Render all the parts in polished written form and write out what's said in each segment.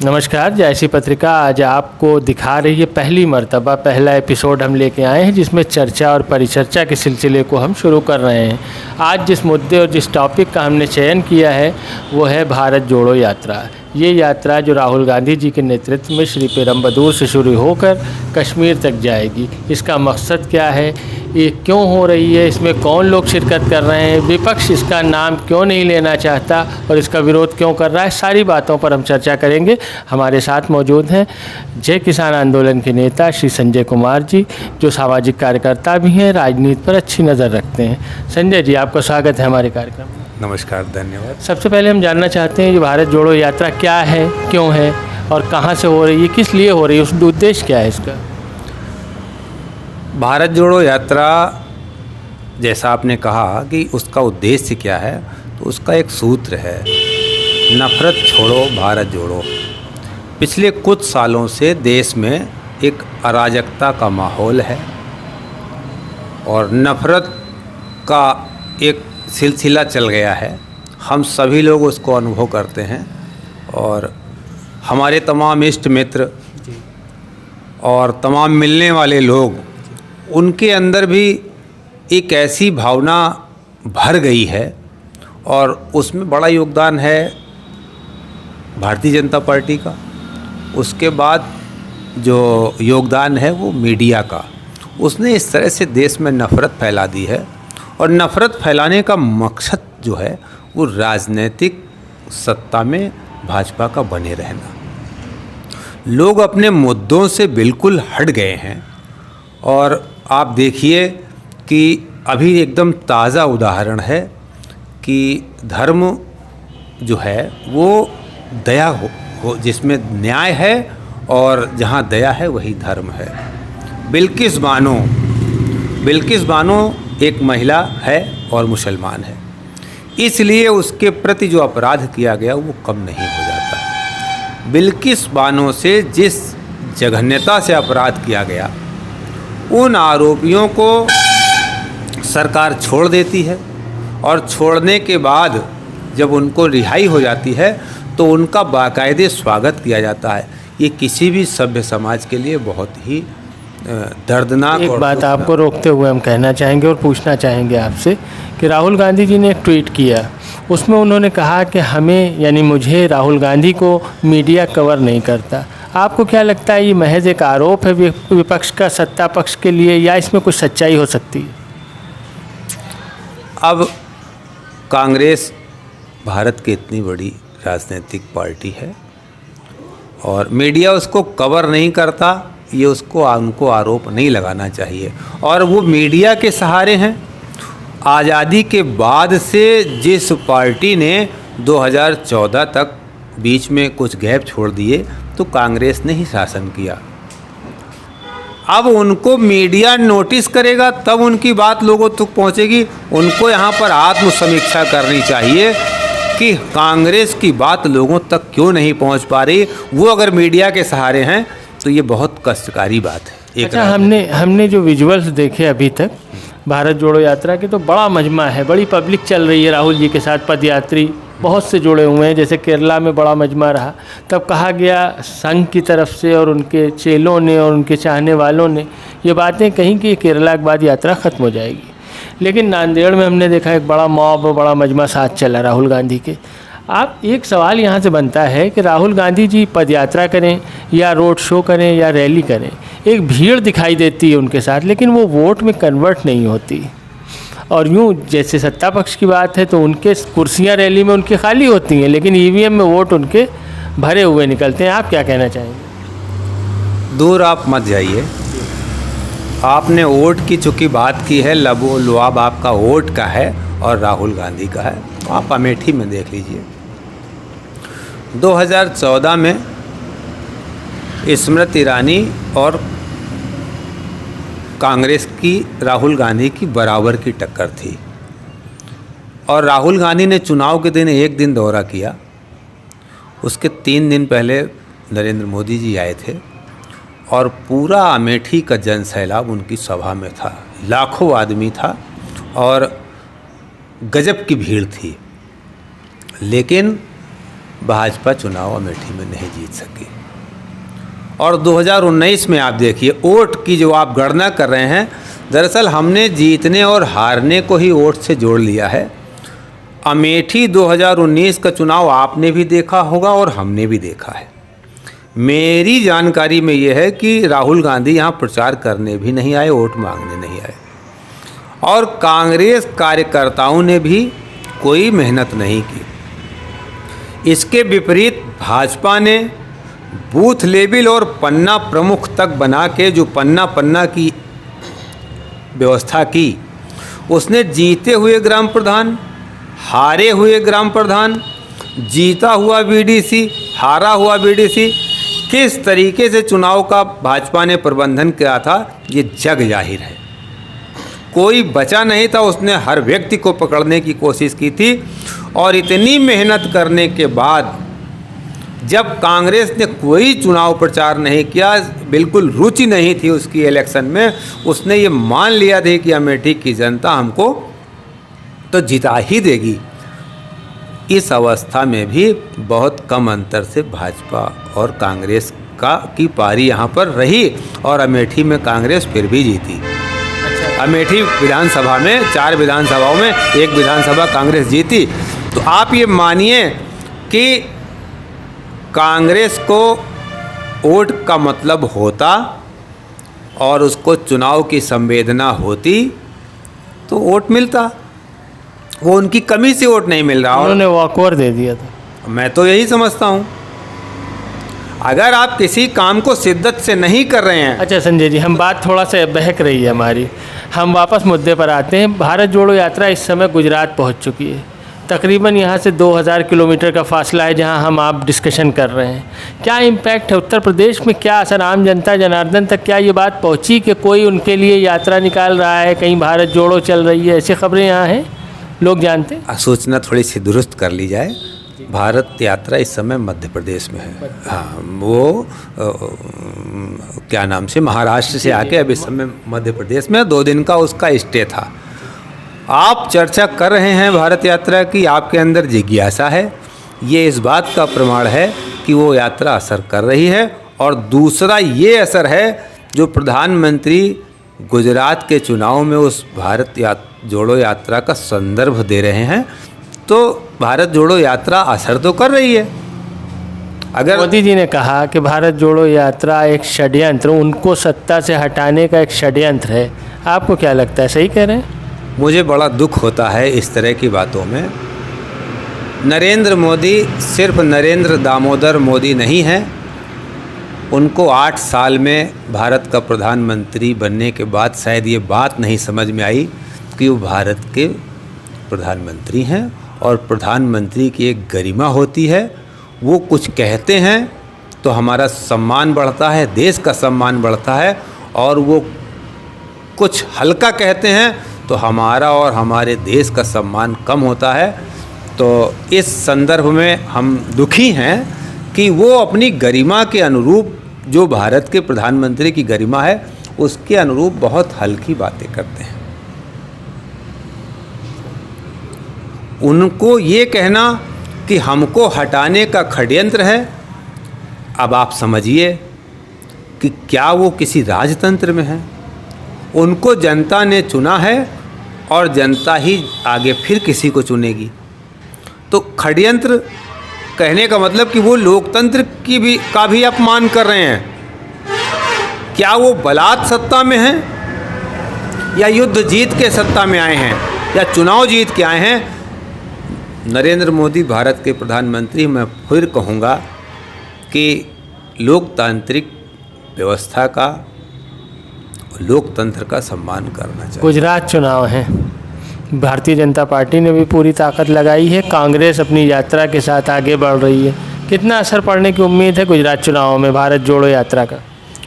नमस्कार। जैसी पत्रिका आज आपको दिखा रही है पहली मर्तबा पहला एपिसोड हम लेके आए हैं, जिसमें चर्चा और परिचर्चा के सिलसिले को हम शुरू कर रहे हैं। आज जिस मुद्दे और जिस टॉपिक का हमने चयन किया है वो है भारत जोड़ो यात्रा। ये यात्रा जो राहुल गांधी जी के नेतृत्व में श्री पेरम्बदूर से शुरू होकर कश्मीर तक जाएगी। इसका मकसद क्या है, ये क्यों हो रही है, इसमें कौन लोग शिरकत कर रहे हैं, विपक्ष इसका नाम क्यों नहीं लेना चाहता और इसका विरोध क्यों कर रहा है, सारी बातों पर हम चर्चा करेंगे। हमारे साथ मौजूद हैं जय किसान आंदोलन के नेता श्री संजय कुमार जी, जो सामाजिक कार्यकर्ता भी हैं, राजनीति पर अच्छी नज़र रखते हैं। संजय जी, आपका स्वागत है हमारे कार्यक्रम में। नमस्कार, धन्यवाद। सबसे पहले हम जानना चाहते हैं ये भारत जोड़ो यात्रा क्या है, क्यों है और कहाँ से हो रही है, किस लिए हो रही है, उसका उद्देश्य क्या है इसका? भारत जोड़ो यात्रा, जैसा आपने कहा कि उसका उद्देश्य क्या है, तो उसका एक सूत्र है, नफ़रत छोड़ो भारत जोड़ो। पिछले कुछ सालों से देश में एक अराजकता का माहौल है और नफ़रत का एक सिलसिला चल गया है। हम सभी लोग उसको अनुभव करते हैं और हमारे तमाम इष्ट मित्र और तमाम मिलने वाले लोग, उनके अंदर भी एक ऐसी भावना भर गई है और उसमें बड़ा योगदान है भारतीय जनता पार्टी का। उसके बाद जो योगदान है वो मीडिया का। उसने इस तरह से देश में नफ़रत फैला दी है और नफ़रत फैलाने का मकसद जो है वो राजनीतिक सत्ता में भाजपा का बने रहना। लोग अपने मुद्दों से बिल्कुल हट गए हैं और आप देखिए कि अभी एकदम ताज़ा उदाहरण है कि धर्म जो है वो दया हो जिसमें न्याय है और जहाँ दया है वही धर्म है। बिल्किस बानो एक महिला है और मुसलमान है, इसलिए उसके प्रति जो अपराध किया गया वो कम नहीं हो जाता। बिल्किस बानो से जिस जघन्यता से अपराध किया गया, उन आरोपियों को सरकार छोड़ देती है और छोड़ने के बाद जब उनको रिहाई हो जाती है तो उनका बाकायदे स्वागत किया जाता है। ये किसी भी सभ्य समाज के लिए बहुत ही दर्दनाक। एक बात आपको रोकते हुए हम कहना चाहेंगे और पूछना चाहेंगे आपसे कि राहुल गांधी जी ने एक ट्वीट किया, उसमें उन्होंने कहा कि हमें यानी मुझे राहुल गांधी को मीडिया कवर नहीं करता। आपको क्या लगता है, ये महज एक आरोप है विपक्ष का सत्ता पक्ष के लिए, या इसमें कुछ सच्चाई हो सकती है? अब कांग्रेस भारत की इतनी बड़ी राजनीतिक पार्टी है और मीडिया उसको कवर नहीं करता, ये उनको आरोप नहीं लगाना चाहिए। और वो मीडिया के सहारे हैं। आज़ादी के बाद से जिस पार्टी ने 2014 तक बीच में कुछ गैप छोड़ दिए तो कांग्रेस ने ही शासन किया। अब उनको मीडिया नोटिस करेगा तब उनकी बात लोगों तक पहुंचेगी। उनको यहाँ पर आत्मसमीक्षा करनी चाहिए कि कांग्रेस की बात लोगों तक क्यों नहीं पहुँच पा रही। वो अगर मीडिया के सहारे हैं तो ये बहुत कष्टकारी बात है। अच्छा, हमने जो विजुअल्स देखे अभी तक भारत जोड़ो यात्रा के, तो बड़ा मजमा है, बड़ी पब्लिक चल रही है राहुल जी के साथ। पदयात्री बहुत से जुड़े हुए हैं, जैसे केरला में बड़ा मजमा रहा। तब कहा गया संघ की तरफ से और उनके चेलों ने और उनके चाहने वालों ने ये बातें कहीं कि केरला के बाद यात्रा ख़त्म हो जाएगी। लेकिन नांदेड़ में हमने देखा एक बड़ा मॉब और बड़ा मजमा साथ चला राहुल गांधी के। आप एक सवाल यहाँ से बनता है कि राहुल गांधी जी पदयात्रा करें या रोड शो करें या रैली करें, एक भीड़ दिखाई देती है उनके साथ, लेकिन वो वोट में कन्वर्ट नहीं होती। और यूँ जैसे सत्ता पक्ष की बात है तो उनके कुर्सियाँ रैली में उनकी खाली होती हैं, लेकिन ईवीएम में वोट उनके भरे हुए निकलते हैं। आप क्या कहना चाहेंगे? दूर आप मत जाइए। आपने वोट की चूँकि बात की है, लबो लुआब आपका वोट का है और राहुल गांधी का है। आप अमेठी में देख लीजिए, 2014 में स्मृति ईरानी और कांग्रेस की राहुल गांधी की बराबर की टक्कर थी और राहुल गांधी ने चुनाव के दिन एक दिन दौरा किया। उसके 3 दिन पहले नरेंद्र मोदी जी आए थे और पूरा अमेठी का जनसैलाब उनकी सभा में था। लाखों आदमी था और गजब की भीड़ थी। लेकिन भाजपा चुनाव अमेठी में नहीं जीत सकी। और 2019 में आप देखिए वोट की जो आप गणना कर रहे हैं, दरअसल हमने जीतने और हारने को ही वोट से जोड़ लिया है। अमेठी 2019 का चुनाव आपने भी देखा होगा और हमने भी देखा है। मेरी जानकारी में ये है कि राहुल गांधी यहाँ प्रचार करने भी नहीं आए, वोट मांगने नहीं आए, और कांग्रेस कार्यकर्ताओं ने भी कोई मेहनत नहीं की। इसके विपरीत भाजपा ने बूथ लेवल और पन्ना प्रमुख तक बना के जो पन्ना की व्यवस्था की, उसने जीते हुए ग्राम प्रधान, हारे हुए ग्राम प्रधान, जीता हुआ बीडीसी, हारा हुआ बीडीसी, किस तरीके से चुनाव का भाजपा ने प्रबंधन किया था ये जग जाहिर है। कोई बचा नहीं था, उसने हर व्यक्ति को पकड़ने की कोशिश की थी। और इतनी मेहनत करने के बाद जब कांग्रेस ने कोई चुनाव प्रचार नहीं किया, बिल्कुल रुचि नहीं थी उसकी इलेक्शन में, उसने ये मान लिया था कि अमेठी की जनता हमको तो जिता ही देगी। इस अवस्था में भी बहुत कम अंतर से भाजपा और कांग्रेस की पारी यहाँ पर रही और अमेठी में कांग्रेस फिर भी जीती। अमेठी विधानसभा में 4 विधानसभाओं में 1 विधानसभा कांग्रेस जीती। तो आप ये मानिए कि कांग्रेस को वोट का मतलब होता और उसको चुनाव की संवेदना होती तो वोट मिलता। वो उनकी कमी से वोट नहीं मिल रहा, उन्होंने वॉकओवर दे दिया था। मैं तो यही समझता हूँ, अगर आप किसी काम को शिद्दत से नहीं कर रहे हैं। अच्छा संजय जी, हम बात थोड़ा सा बहक रही है हमारी, हम वापस मुद्दे पर आते हैं। भारत जोड़ो यात्रा इस समय गुजरात पहुंच चुकी है। तकरीबन यहाँ से 2000 किलोमीटर का फासला है जहाँ हम आप डिस्कशन कर रहे हैं। क्या इम्पैक्ट है उत्तर प्रदेश में, क्या असर आम जनता जनार्दन तक क्या ये बात पहुँची कि कोई उनके लिए यात्रा निकाल रहा है, कहीं भारत जोड़ो चल रही है, ऐसी खबरें यहाँ हैं, लोग जानते हैं? सूचना थोड़ी सी दुरुस्त कर ली जाए। भारत यात्रा इस समय मध्य प्रदेश में है। हाँ, वो क्या नाम से महाराष्ट्र से आके अब इस समय मध्य प्रदेश में 2 दिन का उसका स्टे था। आप चर्चा कर रहे हैं भारत यात्रा की, आपके अंदर जिज्ञासा है, ये इस बात का प्रमाण है कि वो यात्रा असर कर रही है। और दूसरा ये असर है जो प्रधानमंत्री गुजरात के चुनाव में उस भारत जोड़ो यात्रा का संदर्भ दे रहे हैं, तो भारत जोड़ो यात्रा असर तो कर रही है। अगर मोदी जी ने कहा कि भारत जोड़ो यात्रा एक षड्यंत्र, उनको सत्ता से हटाने का एक षड्यंत्र है, आपको क्या लगता है, सही कह रहे हैं? मुझे बड़ा दुख होता है इस तरह की बातों में। नरेंद्र मोदी सिर्फ नरेंद्र दामोदर मोदी नहीं हैं, उनको 8 साल में भारत का प्रधानमंत्री बनने के बाद शायद ये बात नहीं समझ में आई कि वो भारत के प्रधानमंत्री हैं और प्रधानमंत्री की एक गरिमा होती है। वो कुछ कहते हैं तो हमारा सम्मान बढ़ता है, देश का सम्मान बढ़ता है, और वो कुछ हल्का कहते हैं तो हमारा और हमारे देश का सम्मान कम होता है। तो इस संदर्भ में हम दुखी हैं कि वो अपनी गरिमा के अनुरूप, जो भारत के प्रधानमंत्री की गरिमा है, उसके अनुरूप बहुत हल्की बातें करते हैं। उनको ये कहना कि हमको हटाने का षड्यंत्र है, अब आप समझिए कि क्या वो किसी राजतंत्र में है। उनको जनता ने चुना है और जनता ही आगे फिर किसी को चुनेगी। तो षड्यंत्र कहने का मतलब कि वो लोकतंत्र का भी अपमान कर रहे हैं। क्या वो बलात् सत्ता में हैं या युद्ध जीत के सत्ता में आए हैं या चुनाव जीत के आए हैं? नरेंद्र मोदी भारत के प्रधानमंत्री, मैं फिर कहूँगा कि लोकतांत्रिक व्यवस्था का, लोकतंत्र का सम्मान करना चाहिए। गुजरात चुनाव है, भारतीय जनता पार्टी ने भी पूरी ताकत लगाई है, कांग्रेस अपनी यात्रा के साथ आगे बढ़ रही है। कितना असर पड़ने की उम्मीद है गुजरात चुनाव में भारत जोड़ो यात्रा का?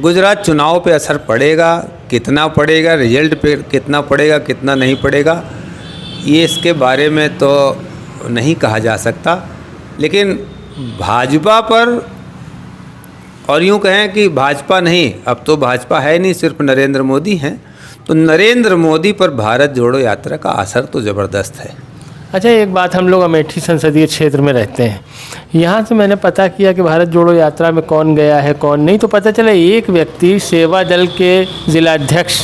गुजरात चुनाव पे असर पड़ेगा, कितना पड़ेगा, रिजल्ट पे कितना पड़ेगा, कितना नहीं पड़ेगा, ये इसके बारे में तो नहीं कहा जा सकता। लेकिन भाजपा पर, और यूँ कहें कि भाजपा नहीं, अब तो भाजपा है नहीं, सिर्फ नरेंद्र मोदी हैं, तो नरेंद्र मोदी पर भारत जोड़ो यात्रा का असर तो ज़बरदस्त है। अच्छा, एक बात, हम लोग अमेठी संसदीय क्षेत्र में रहते हैं। यहाँ से मैंने पता किया कि भारत जोड़ो यात्रा में कौन गया है कौन नहीं, तो पता चला एक व्यक्ति सेवा दल के जिलाध्यक्ष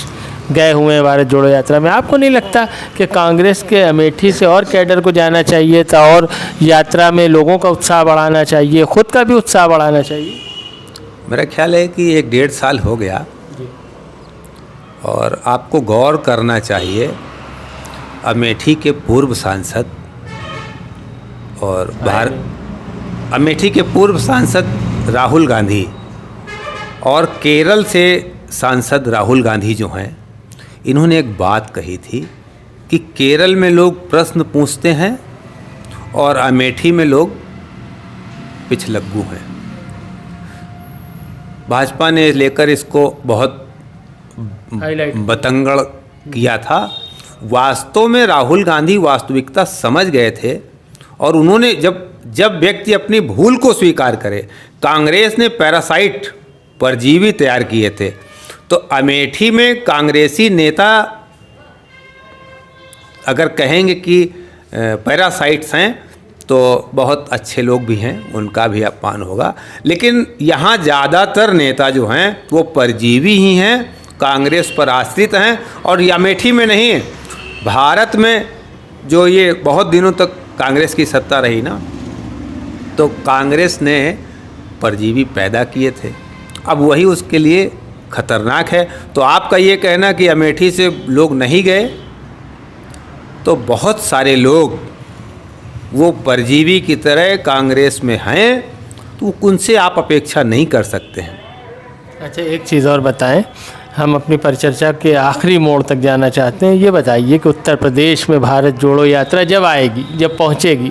गए हुए हैं भारत जोड़ो यात्रा में। आपको नहीं लगता कि कांग्रेस के अमेठी से और कैडर को जाना चाहिए था और यात्रा में लोगों का उत्साह बढ़ाना चाहिए, खुद का भी उत्साह बढ़ाना चाहिए? मेरा ख्याल है कि 1-1.5 साल हो गया और आपको गौर करना चाहिए। अमेठी के पूर्व सांसद और अमेठी के पूर्व सांसद राहुल गांधी और केरल से सांसद राहुल गांधी जो हैं, इन्होंने एक बात कही थी कि केरल में लोग प्रश्न पूछते हैं और अमेठी में लोग पिछलग्गू हैं। भाजपा ने लेकर इसको बहुत बतंगड़ किया था। वास्तव में राहुल गांधी वास्तविकता समझ गए थे और उन्होंने जब व्यक्ति अपनी भूल को स्वीकार करे, कांग्रेस ने पैरासाइट परजीवी तैयार किए थे, तो अमेठी में कांग्रेसी नेता अगर कहेंगे कि पैरासाइट्स हैं तो बहुत अच्छे लोग भी हैं, उनका भी अपमान होगा। लेकिन यहाँ ज़्यादातर नेता जो हैं वो परजीवी ही हैं, कांग्रेस पर आश्रित हैं। और अमेठी में नहीं, भारत में जो ये बहुत दिनों तक कांग्रेस की सत्ता रही ना, तो कांग्रेस ने परजीवी पैदा किए थे। अब वही उसके लिए खतरनाक है। तो आपका ये कहना कि अमेठी से लोग नहीं गए, तो बहुत सारे लोग वो परजीवी की तरह कांग्रेस में हैं, तो उनसे आप अपेक्षा नहीं कर सकते हैं। अच्छा, एक चीज़ और बताएं, हम अपनी परिचर्चा के आखिरी मोड़ तक जाना चाहते हैं। ये बताइए कि उत्तर प्रदेश में भारत जोड़ो यात्रा जब आएगी, जब पहुंचेगी,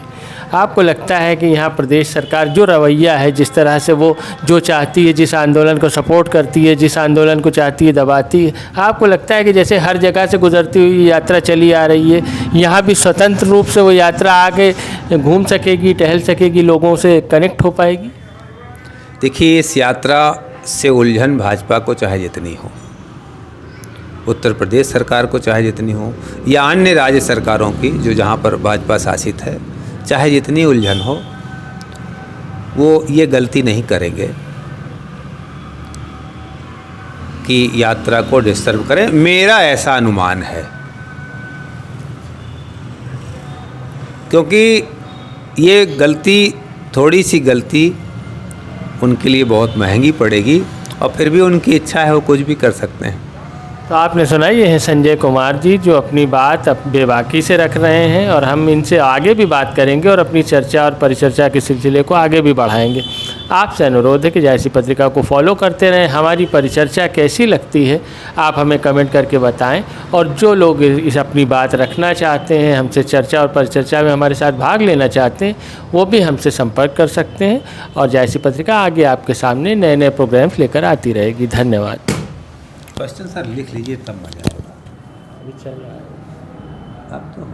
आपको लगता है कि यहाँ प्रदेश सरकार जो रवैया है, जिस तरह से वो जो चाहती है, जिस आंदोलन को सपोर्ट करती है, जिस आंदोलन को चाहती है दबाती है, आपको लगता है कि जैसे हर जगह से गुजरती हुई यात्रा चली आ रही है, यहाँ भी स्वतंत्र रूप से वो यात्रा आके घूम सकेगी, टहल सकेगी, लोगों से कनेक्ट हो पाएगी? देखिए, इस यात्रा से उलझन भाजपा को चाहे जितनी हो, उत्तर प्रदेश सरकार को चाहे जितनी हो, या अन्य राज्य सरकारों की जो जहाँ पर भाजपा शासित है, चाहे जितनी उलझन हो, वो ये गलती नहीं करेंगे कि यात्रा को डिस्टर्ब करें। मेरा ऐसा अनुमान है, क्योंकि ये गलती, थोड़ी सी गलती उनके लिए बहुत महंगी पड़ेगी और फिर भी उनकी इच्छा है, वो कुछ भी कर सकते हैं। तो आपने सुना, ये हैं संजय कुमार जी, जो अपनी बात बेबाकी से रख रहे हैं और हम इनसे आगे भी बात करेंगे और अपनी चर्चा और परिचर्चा के सिलसिले को आगे भी बढ़ाएंगे। आपसे अनुरोध है कि जायसी पत्रिका को फॉलो करते रहें। हमारी परिचर्चा कैसी लगती है आप हमें कमेंट करके बताएं, और जो लोग इस अपनी बात रखना चाहते हैं, हमसे चर्चा और परिचर्चा में हमारे साथ भाग लेना चाहते हैं, वो भी हमसे संपर्क कर सकते हैं। और जायसी पत्रिका आगे आपके सामने नए नए प्रोग्राम्स लेकर आती रहेगी। धन्यवाद। क्वेश्चन सर लिख लीजिए, तब मजा आएगा। अब तो